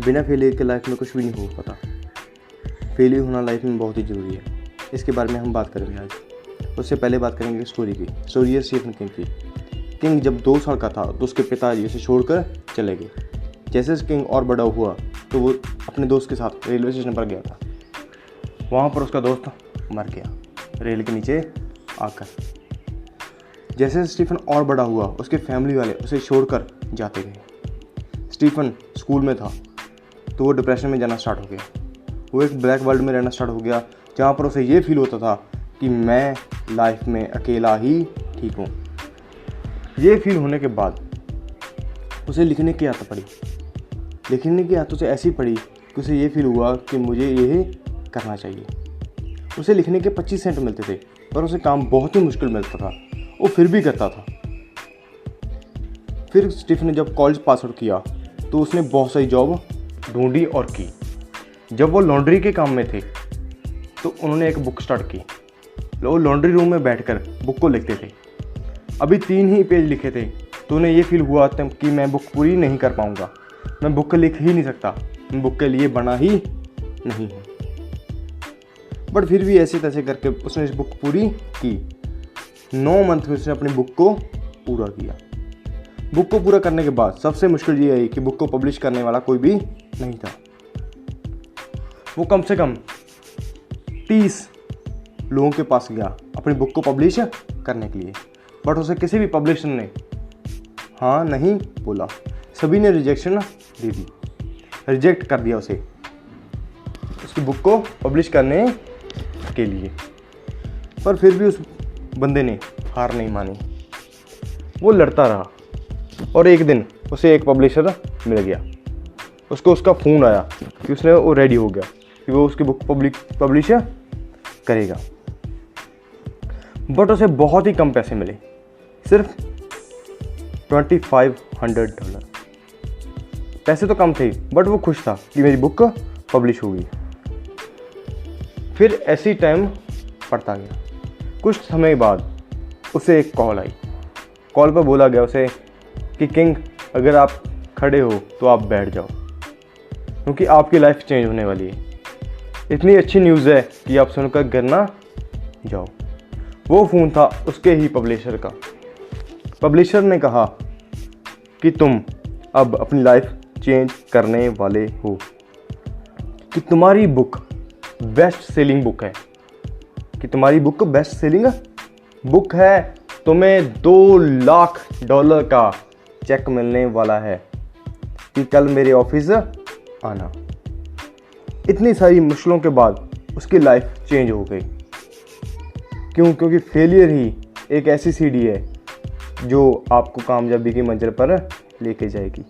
बिना फेलियर के लाइफ में कुछ भी नहीं हो पाता। फेलियर होना लाइफ में बहुत ही ज़रूरी है। इसके बारे में हम बात करेंगे आज। उससे पहले बात करेंगे स्टोरी की। स्टोरी है स्टीफन किंग की। किंग जब 2 साल का था तो उसके पिताजी उसे छोड़कर चले गए। जैसे किंग और बड़ा हुआ तो वो अपने दोस्त के साथ रेलवे स्टेशन पर गया था। वहाँ पर उसका दोस्त मर गया रेल के नीचे आकर। जैसे स्टीफन और बड़ा हुआ उसके फैमिली वाले उसे छोड़कर जाते गए। स्टीफन स्कूल में था तो वो डिप्रेशन में जाना स्टार्ट हो गया। वो एक ब्लैक वर्ल्ड में रहना स्टार्ट हो गया जहाँ पर उसे ये फील होता था कि मैं लाइफ में अकेला ही ठीक हूँ। ये फील होने के बाद उसे लिखने की आदत पड़ी। लिखने की आदत उसे ऐसी पड़ी कि उसे ये फील हुआ कि मुझे ये करना चाहिए। उसे लिखने के 25 सेंट मिलते थे पर उसे काम बहुत ही मुश्किल मिलता था। वो फिर भी करता था। फिर स्टीफन ने जब कॉलेज पास आउट किया तो उसने बहुत सारी जॉब ढूंढी और की। जब वो लॉन्ड्री के काम में थे तो उन्होंने एक बुक स्टार्ट की। वो लॉन्ड्री रूम में बैठकर बुक को लिखते थे। अभी 3 ही पेज लिखे थे तो उन्हें ये फील हुआ था कि मैं बुक पूरी नहीं कर पाऊंगा। मैं बुक लिख ही नहीं सकता। मैं बुक के लिए बना ही नहीं हूँ। बट फिर भी ऐसे तैसे करके उसने इस बुक पूरी की। 9 मंथ में उसने अपनी बुक को पूरा किया। बुक को पूरा करने के बाद सबसे मुश्किल ये आई कि बुक को पब्लिश करने वाला कोई भी नहीं था। वो कम से कम 30 लोगों के पास गया अपनी बुक को पब्लिश करने के लिए, बट उसे किसी भी पब्लिशर ने हाँ नहीं बोला। सभी ने रिजेक्शन दे दी, रिजेक्ट कर दिया उसे उसकी बुक को पब्लिश करने के लिए। पर फिर भी उस बंदे ने हार नहीं मानी। वो लड़ता रहा और एक दिन उसे एक पब्लिशर मिल गया। उसको उसका फ़ोन आया कि उसने वो रेडी हो गया कि वो उसकी बुक पब्लिश करेगा। बट उसे बहुत ही कम पैसे मिले, सिर्फ $2500। पैसे तो कम थे बट वो खुश था कि मेरी बुक पब्लिश होगी। फिर ऐसी टाइम पड़ता गया। कुछ समय बाद उसे एक कॉल आई। कॉल पर बोला गया उसे कि किंग अगर आप खड़े हो तो आप बैठ जाओ क्योंकि आपकी लाइफ चेंज होने वाली है। इतनी अच्छी न्यूज़ है कि आप सुनकर घर ना जाओ। वो फ़ोन था उसके ही पब्लिशर का। पब्लिशर ने कहा कि तुम अब अपनी लाइफ चेंज करने वाले हो, कि तुम्हारी बुक बेस्ट सेलिंग बुक है, कि तुम्हारी बुक बेस्ट सेलिंग बुक है। तुम्हें $2 लाख का चेक मिलने वाला है कि कल मेरे ऑफिस आना। इतनी सारी मुश्किलों के बाद उसकी लाइफ चेंज हो गई। क्योंकि फेलियर ही एक ऐसी सीढ़ी है जो आपको कामयाबी की मंजिल पर लेके जाएगी।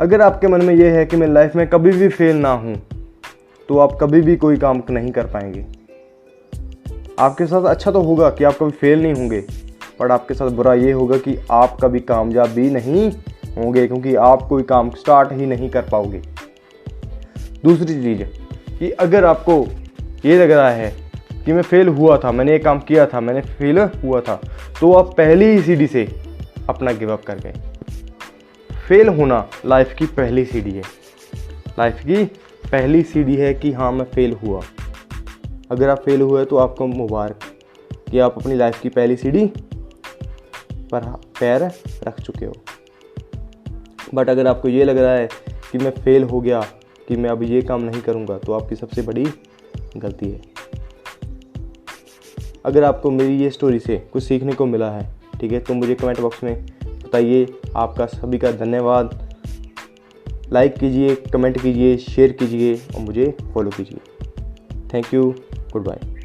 अगर आपके मन में यह है कि मैं लाइफ में कभी भी फेल ना हूं तो आप कभी भी कोई काम नहीं कर पाएंगे। आपके साथ अच्छा तो होगा कि आप कभी फेल नहीं होंगे, पर आपके साथ बुरा ये होगा कि आप कभी कामयाब भी नहीं होंगे क्योंकि आप कोई काम स्टार्ट ही नहीं कर पाओगे। दूसरी चीज़ कि अगर आपको ये लग रहा है कि मैं फेल हुआ था, मैंने ये काम किया था, मैंने फेल हुआ था, तो आप पहली ही सीढ़ी से अपना गिव अप कर गए। फेल होना लाइफ की पहली सीढ़ी है। लाइफ की पहली सीढ़ी है कि हाँ मैं फेल हुआ। अगर आप फेल हुए तो आपको मुबारक कि आप अपनी लाइफ की पहली सीढ़ी पर पैर रख चुके हो। बट अगर आपको ये लग रहा है कि मैं फेल हो गया, कि मैं अब ये काम नहीं करूँगा, तो आपकी सबसे बड़ी गलती है। अगर आपको मेरी ये स्टोरी से कुछ सीखने को मिला है, ठीक है, तो मुझे कमेंट बॉक्स में बताइए। आपका सभी का धन्यवाद। लाइक कीजिए, कमेंट कीजिए, शेयर कीजिए और मुझे फॉलो कीजिए। Thank you. Good bye.